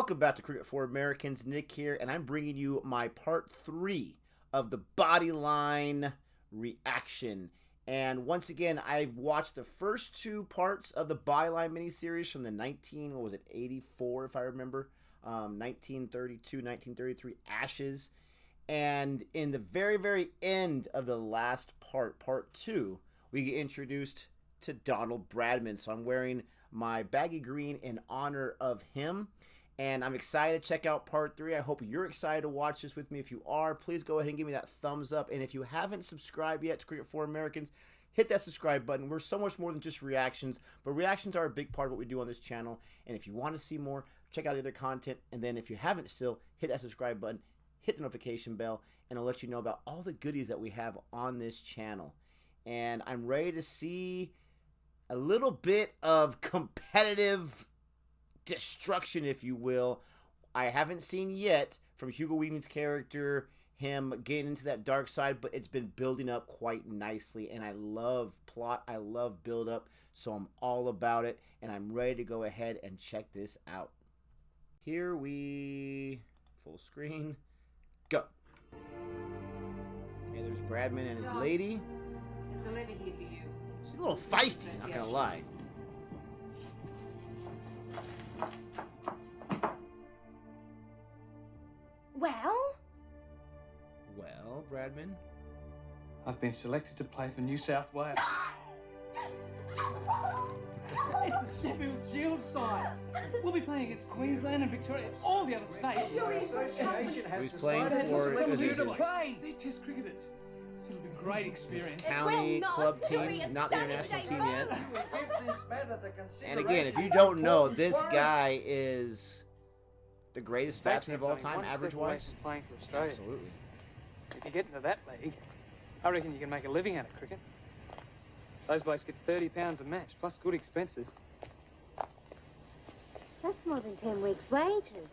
Welcome back to Cricket for Americans. Nick here, and I'm bringing you my part 3 of the Bodyline reaction. And once again, I've watched the first 2 parts of the Bodyline miniseries from the 84, if I remember, 1932, 1933 Ashes. And in the very, very end of the last part, part 2, we get introduced to Donald Bradman. So I'm wearing my baggy green in honor of him. And I'm excited to check out part 3. I hope you're excited to watch this with me. If you are, please go ahead and give me that thumbs up. And if you haven't subscribed yet to Cricket for Americans, hit that subscribe button. We're so much more than just reactions, but reactions are a big part of what we do on this channel. And if you want to see more, check out the other content. And then if you haven't still, hit that subscribe button, hit the notification bell, and I'll let you know about all the goodies that we have on this channel. And I'm ready to see a little bit of competitive destruction, if you will. I haven't seen yet from Hugo Weaving's character him getting into that dark side, but it's been building up quite nicely, and I love plot, I love build up, so I'm all about it, and I'm ready to go ahead and check this out. Here we full screen go. Okay, there's Bradman and his lady. There's a lady here for you. She's a little feisty, not gonna lie. Well, Bradman? I've been selected to play for New South Wales. It's the Sheffield Shield side. We'll be playing against Queensland and Victoria and all the other states. So he's playing for They're Test cricketers. It'll be a great experience. County club team, not the international team yet. And again, if you don't know, this guy is the greatest batsman of all time, average-wise. Playing for Australia. Absolutely. If you get into that league, I reckon you can make a living out of cricket. Those blokes get £30 a match, plus good expenses. That's more than 10 weeks' wages.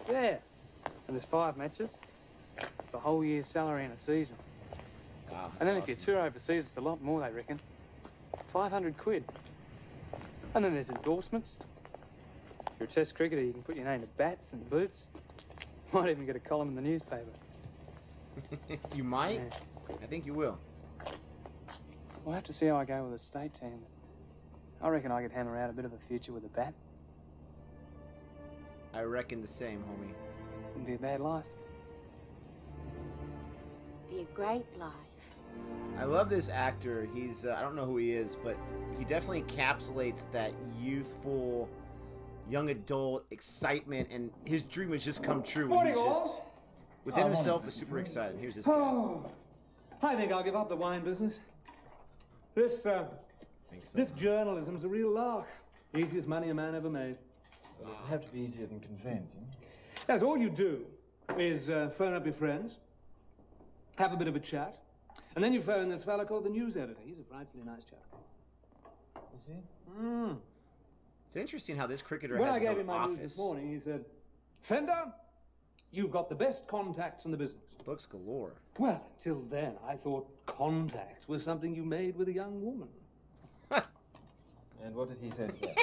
Yeah. And there's 5 matches. It's a whole year's salary in a season. Wow, and then awesome. if you tour overseas, it's a lot more, they reckon. 500 quid. And then there's endorsements. If you're a test cricketer, you can put your name to bats and boots. Might even get a column in the newspaper. You might? Yeah. I think you will. We'll have to see how I go with the state team. I reckon I could hammer out a bit of a future with a bat. I reckon the same, homie. Wouldn't be a bad life. Be a great life. I love this actor. He's, I don't know who he is, but he definitely encapsulates that youthful, young adult excitement, and his dream has just come true. And he's just, within himself, is super excited. Here's this guy. Oh, I think I'll give up the wine business. This journalism's a real lark. Easiest money a man ever made. Well, it'd have to be easier than conveyancing. That's all you do is phone up your friends, have a bit of a chat, and then you phone this fella called the news editor. He's a frightfully nice chap. Is he? It's interesting how this cricketer When has I his gave own him my news office. this morning, he said, "Fender, you've got the best contacts in the business." Books galore. Well, till then, I thought contact was something you made with a young woman. And what did he say to that?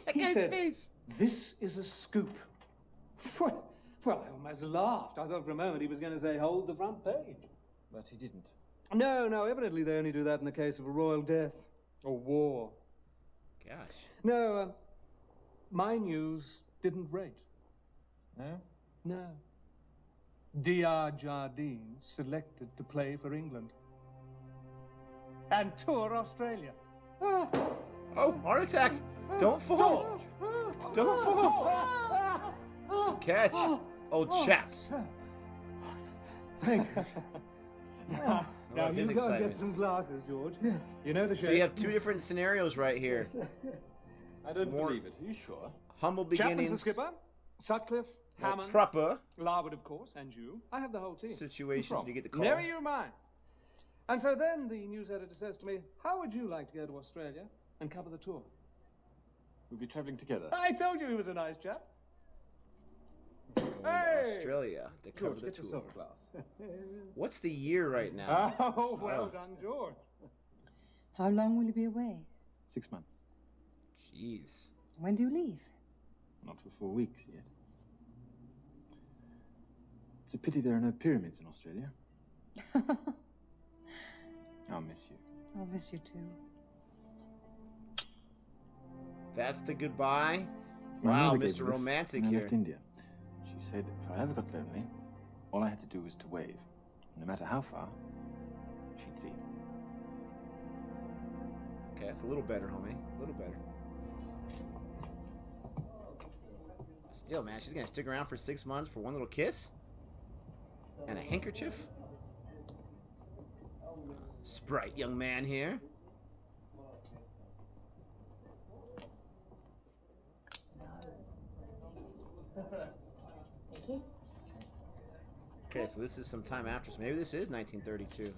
That He guy's said, face. "This is a scoop." Well, I almost laughed. I thought for a moment he was going to say, "Hold the front page." But he didn't. No, evidently they only do that in the case of a royal death or war. Gosh. No, my news didn't rate. No? No. D.R. Jardine selected to play for England. And tour Australia. Oh, heart attack. Don't fall. Don't fall. Good catch. Old chap. Thank you. Now love his you go and excitement. get some glasses, George. You know the shape. So you have 2 different scenarios right here. I don't More- believe it. Are you sure? Humble Chapman's the beginnings, skipper. Sutcliffe, Hammond, proper Larwood, of course, and you. I have the whole team. situations you get the call. Never you mind. And so then the news editor says to me, "How would you like to go to Australia and cover the tour?" We'll be travelling together. I told you he was a nice chap. Going to Australia to cover George, the get tour. yourself a glass. What's the year right now? Oh, well Oh. done, George. How long will you be away? 6 months. Jeez. When do you leave? Not for 4 weeks yet. a pity there are no pyramids in Australia. I'll miss you. I'll miss you too. That's the goodbye. My Wow, mother gave Mr. me this Romantic when I here. left India. She said if I ever got lonely, all I had to do was to wave. No matter how far, she'd see. Okay, that's a little better, homie. A little better. Still, man, she's gonna stick around for 6 months for one little kiss? And a handkerchief? Sprite young man here. Okay, so this is some time after, so maybe this is 1932.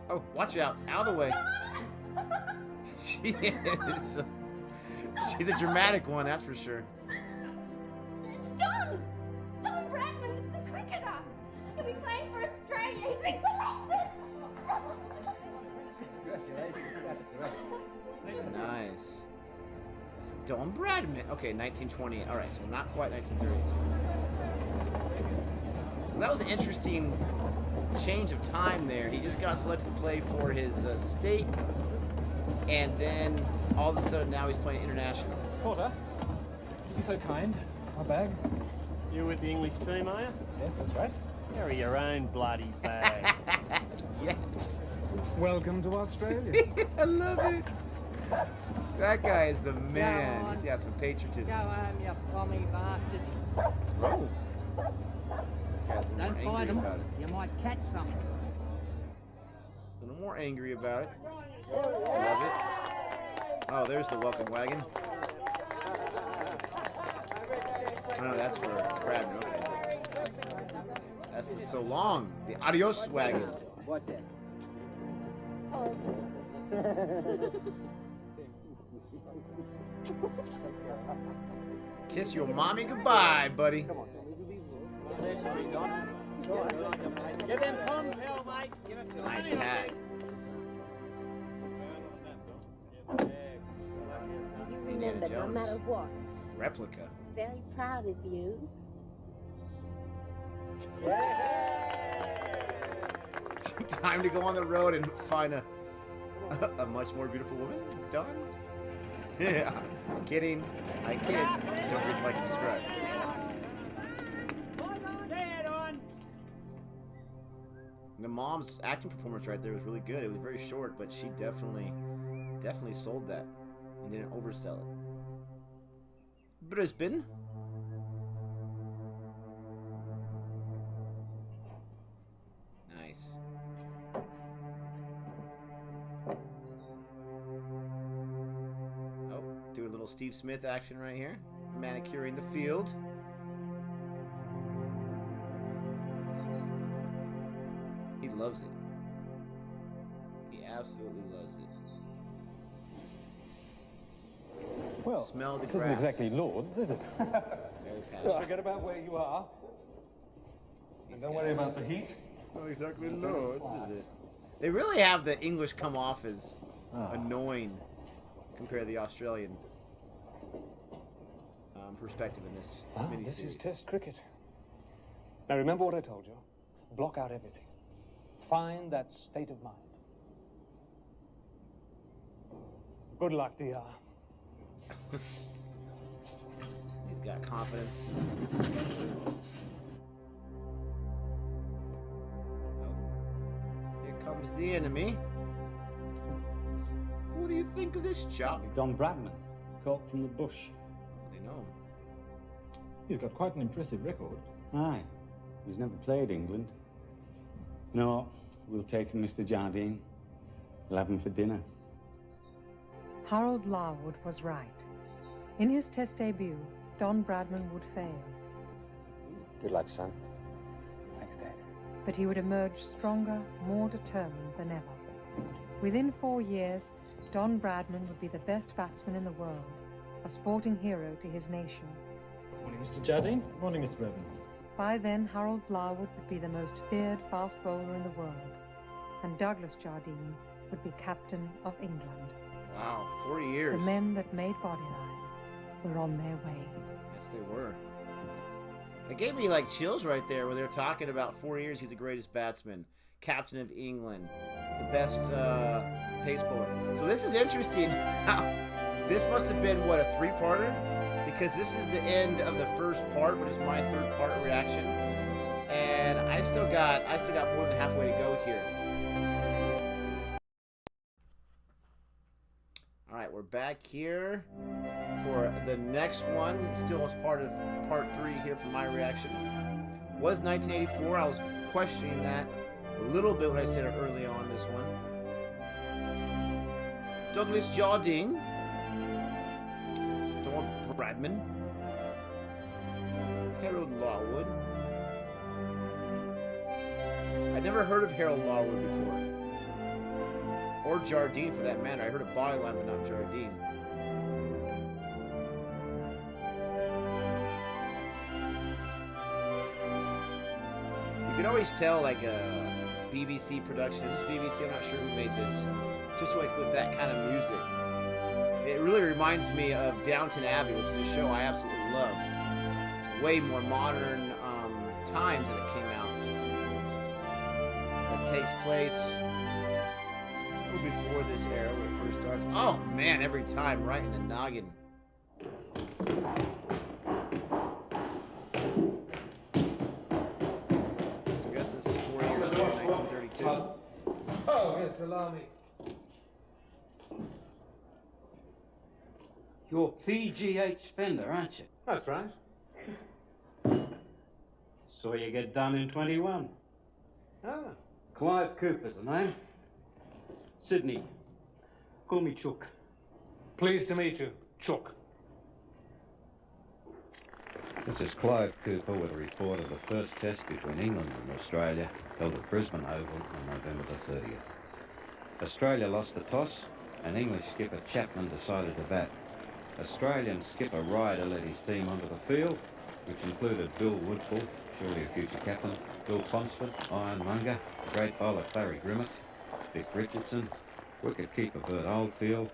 Oh, watch out. Out of the way. She is. She's a dramatic one, that's for sure. It's Don! Don Bradman, the cricketer! He'll be playing for Australia. He's been selected! Nice. It's Don Bradman. Okay, 1920. All right, so not quite 1932. So that was an interesting change of time there. He just got selected to play for his state, and then all of a sudden now he's playing international. Porter, be so kind. Our bags. You with the English team, are you? Yes, that's right. Carry your own bloody bag. Yes. Welcome to Australia. I love it. That guy is the man. He's got some patriotism. Go home, you pommy bastard. Oh. This guy's a little Don't more fight angry him. about it. You might catch some. A little more angry about it. I love it. Oh, there's the welcome wagon. Oh, no, that's for Bradman. Okay. That's the so long. The adios wagon. What's that? Kiss your mommy goodbye, buddy. Give them palms hell, mate. Give it to Nice hat. You Indiana remember no Jones. matter what. Replica. Very proud of you. Time to go on the road and find a much more beautiful woman. Done. Yeah. Kidding. I kid. Don't forget to like and subscribe. The mom's acting performance right there was really good. It was very short, but she definitely sold that and didn't oversell it. Brisbane. Nice. Oh, do a little Steve Smith action right here. Manicuring the field. He loves it. He absolutely loves it. Well, Smell the it isn't grass. exactly Lord's, is it? Very passionate. Forget about where you are. And These don't worry guys. about the heat. Not exactly Lords, is it? They really have the English come off as annoying compared to the Australian perspective in this miniseries. This is Test cricket. Now remember what I told you. Block out everything. Find that state of mind. Good luck, DR. He's got confidence. Oh. Here comes the enemy. What do you think of this chap? Don Bradman, caught from the bush. They know him. He's got quite an impressive record. Aye, he's never played England. You know what? We'll take him, Mr. Jardine. We'll have him for dinner. Harold Larwood was right. In his Test debut, Don Bradman would fail. Good luck, son. Thanks, Dad. But he would emerge stronger, more determined than ever. Within 4 years, Don Bradman would be the best batsman in the world, a sporting hero to his nation. Morning, Mr. Jardine. Morning, Mr. Bradman. By then, Harold Larwood would be the most feared fast bowler in the world, and Douglas Jardine would be captain of England. Wow, 4 years. The men that made Bodyline were on their way. Yes, they were. It gave me like chills right there when they were talking about 4 years. He's the greatest batsman, captain of England, the best pace bowler. So this is interesting. This must have been what, a 3-parter? Because this is the end of the first part, but it's my 3rd part reaction, and I still got more than halfway to go here. All right, we're back here for the next one. Still as part of part 3 here for my reaction. Was 1984. I was questioning that a little bit when I said it early on this one. Douglas Jardine. Don Bradman. Harold Larwood. I'd never heard of Harold Larwood before. Or Jardine, for that matter. I heard of Bodyline, but not Jardine. You can always tell, like, a BBC production. Is this BBC? I'm not sure who made this. Just like with that kind of music. It really reminds me of Downton Abbey, which is a show I absolutely love. It's way more modern times that it came out. It takes place before this era when it first starts. Oh man, every time right in the noggin. So I guess this is 4 years ago, 1932. Oh, yes, allow me. You're PGH Fender, aren't you? That's right. Saw you get done in 21. Ah. Clive Cooper's the name. Sydney. Call me Chook. Pleased to meet you, Chook. This is Clive Cooper with a report of the first test between England and Australia, held at Brisbane Oval on November the 30th. Australia lost the toss, and English skipper Chapman decided to bat. Australian skipper Ryder led his team onto the field, which included Bill Woodfull, surely a future captain, Bill Ponsford, Ironmonger, the great bowler Barry Grimmett, Vic Richardson, wicket-keeper Bert Oldfield,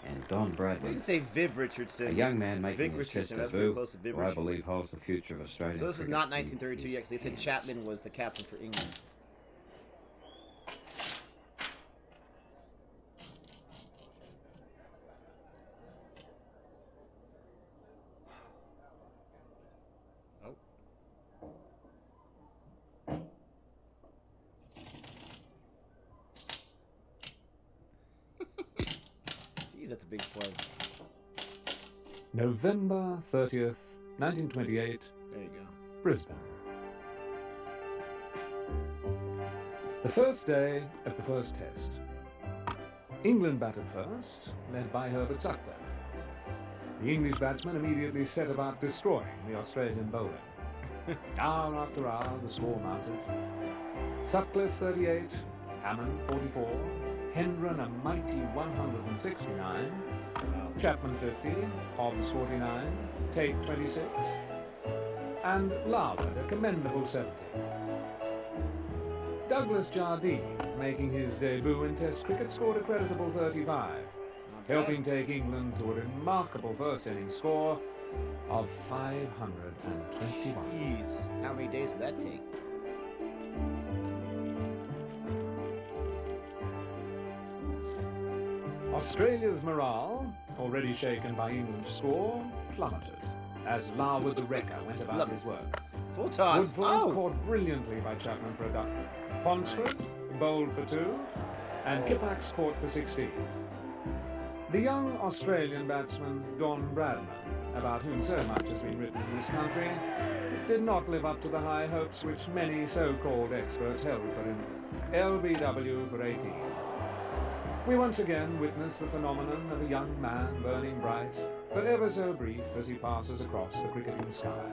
and Don Bradman. We can say Viv Richardson. A young man making Vic his Richardson, test that's pretty debut, close to Viv who I Richardson. believe holds the future of Australia. So this is not 1932 yet, because they said Chapman was the captain for England. That's a big flag. November 30th, 1928. There you go. Brisbane. The first day of the first test. England batted first, led by Herbert Sutcliffe. The English batsmen immediately set about destroying the Australian bowling. Hour after hour, the score mounted. Sutcliffe 38, Hammond 44, Hendren a mighty 169, Chapman 50, Hobbs 49, Tate 26, and Larwood a commendable 70. Douglas Jardine, making his debut in Test cricket, scored a creditable 35, helping take England to a remarkable first innings score of 521. Jeez, how many days did that take? Australia's morale, already shaken by England's score, plummeted as Larwood the wrecker went about his work. Full toss. Woodfull caught brilliantly by Chapman for a duck. Ponsford bowled for 2, and Kippax caught for 16. The young Australian batsman Don Bradman, about whom so much has been written in this country, did not live up to the high hopes which many so-called experts held for him. LBW for 18. We once again witness the phenomenon of a young man burning bright, but ever so brief as he passes across the cricketing sky.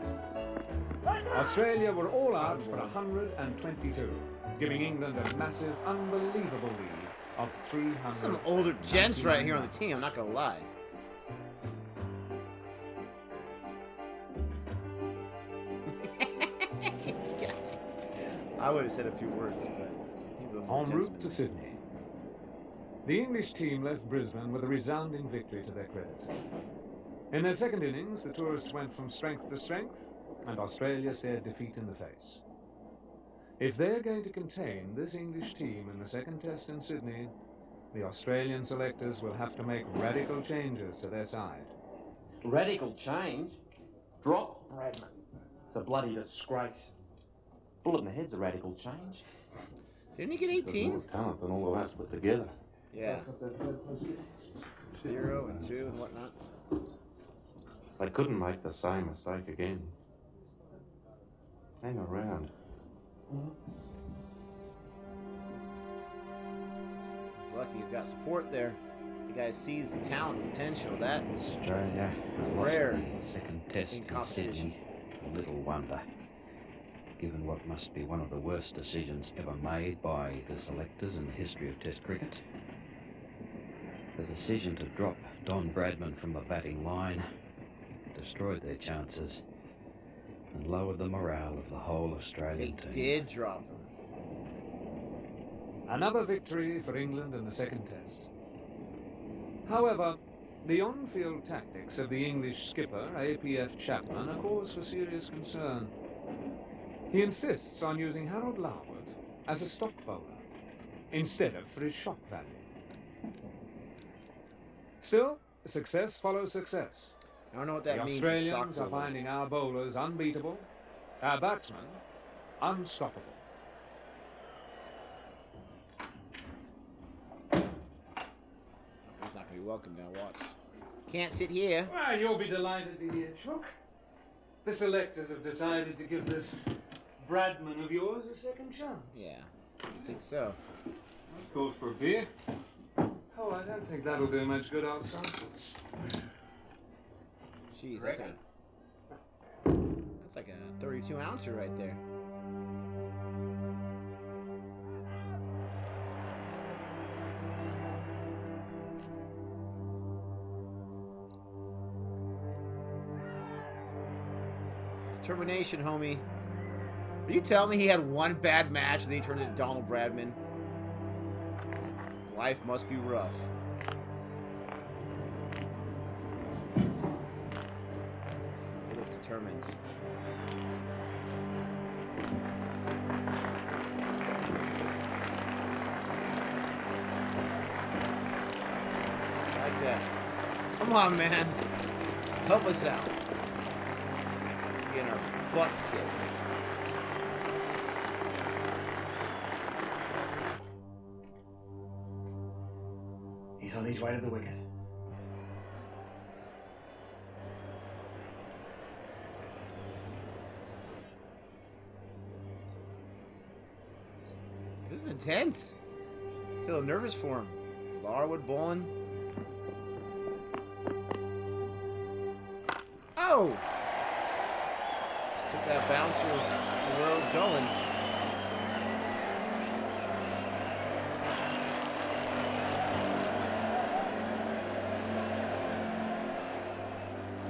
Australia were all out for 122, giving England a massive, unbelievable lead of 300. Some older gents right here on the team, I'm not gonna lie. I would have said a few words, but he's a En route to Sydney. The English team left Brisbane with a resounding victory to their credit. In their second innings, the tourists went from strength to strength, and Australia stared defeat in the face. If they're going to contain this English team in the second test in Sydney, the Australian selectors will have to make radical changes to their side. Radical change? Drop Bradman. It's a bloody disgrace. Bullet in the head's a radical change. Didn't he get 18? More talent than all of us put together. Yeah. 0 and 2 and whatnot. They couldn't make the same mistake again. Hang around. He's lucky he's got support there. The guy sees the talent, the potential. That Australia is has rare lost the second test in in competition. Sydney. Little wonder, given what must be one of the worst decisions ever made by the selectors in the history of Test cricket. The decision to drop Don Bradman from the batting line destroyed their chances and lowered the morale of the whole Australian team. They did drop him. Another victory for England in the second test. However, the on-field tactics of the English skipper, APF Chapman, are cause for serious concern. He insists on using Harold Larwood as a stock bowler, instead of for his shock value. Still, success follows success. I don't know what that the means. The Australians are finding our bowlers unbeatable, our batsmen unstoppable. He's not going to be welcome now, watch. Can't sit here. Well, you'll be delighted to hear, Chuck. The selectors have decided to give this Bradman of yours a second chance. Yeah, I think so. That calls for a beer. Oh, I don't think that'll do much good outside. Jeez, that's like a 32 ouncer right there. Determination, homie. Are you telling me he had one bad match and then he turned into Donald Bradman? Life must be rough. He looks determined. I like that. Come on, man. Help us out. Getting our butts kicked. He's on his way to the wicket. This is intense. I feel nervous for him. Larwood bowling. Oh! Just took that bouncer for where I was going.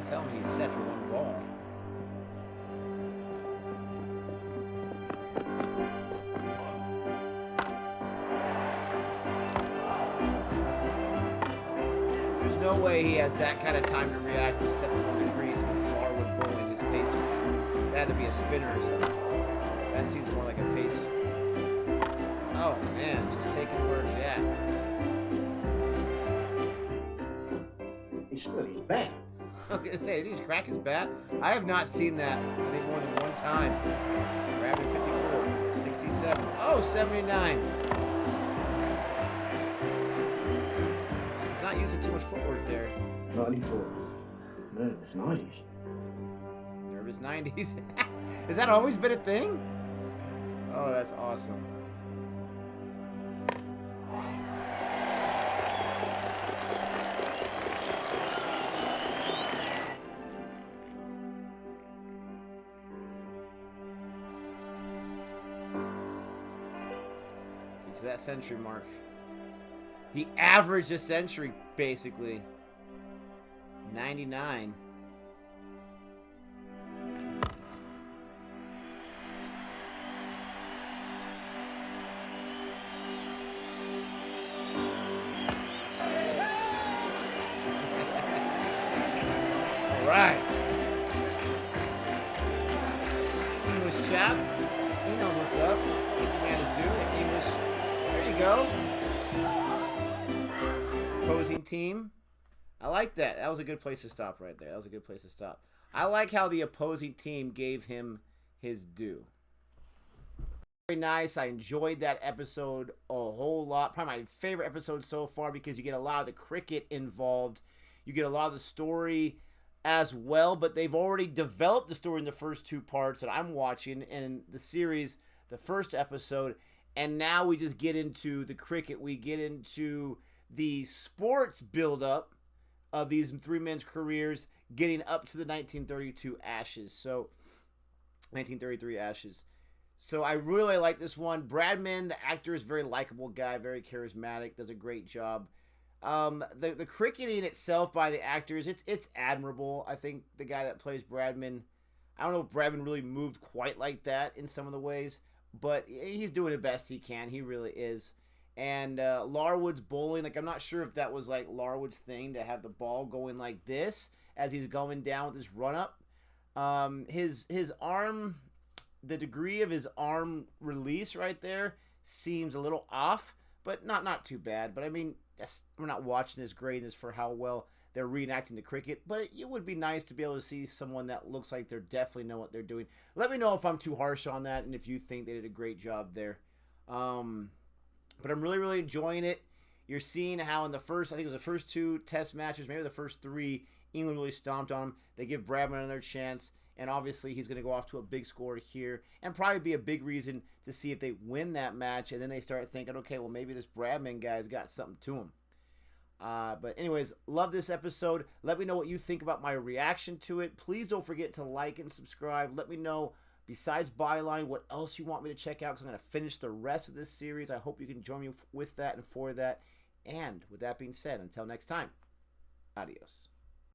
Tell me he's set for one ball. There's no way he has that kind of time to react and step up on the crease with Larwood bowling his pacers. That had to be a spinner or something. That seems more like a pace. Oh man, just taking where it's at. He split his bat. I was going to say, did he just crack his bat? I have not seen that, I think, more than one time. Grabbing 54, 67, oh, 79. He's not using too much footwork there. 94. Nervous 90s. Nervous 90s. Has that always been a thing? Oh, that's awesome. To that century mark. He averaged a century, basically. 99. right. English chap. He knows what's up. Get the man his due. English. There you go. Opposing team. I like that. That was a good place to stop right there. That was a good place to stop. I like how the opposing team gave him his due. Very nice. I enjoyed that episode a whole lot. Probably my favorite episode so far because you get a lot of the cricket involved. You get a lot of the story as well, but they've already developed the story in the first two parts that I'm watching in the series, the first episode, and now we just get into the cricket. We get into the sports build-up of these three men's careers getting up to the 1932 Ashes. So, 1933 Ashes. So I really like this one. Bradman, the actor, is a very likable guy, very charismatic, does a great job. The cricketing itself by the actors, it's admirable. I think the guy that plays Bradman, I don't know if Bradman really moved quite like that in some of the ways, but he's doing the best he can. He really is. And Larwood's bowling, like I'm not sure if that was like Larwood's thing to have the ball going like this as he's going down with his run up. His arm, the degree of his arm release right there seems a little off, but not too bad. But I mean, we're not watching this greatness for how well they're reenacting the cricket, but it would be nice to be able to see someone that looks like they definitely know what they're doing. Let me know if I'm too harsh on that and if you think they did a great job there. But I'm really, really enjoying it. You're seeing how in the first, I think it was the first two test matches, maybe the first three, England really stomped on them. They give Bradman another chance, and obviously he's going to go off to a big score here and probably be a big reason to see if they win that match, and then they start thinking, okay, well, maybe this Bradman guy's got something to him. But anyways, love this episode. Let me know what you think about my reaction to it. Please don't forget to like and subscribe. Let me know, besides Bodyline, what else you want me to check out, because I'm going to finish the rest of this series. I hope you can join me with that and for that. And with that being said, until next time, adios.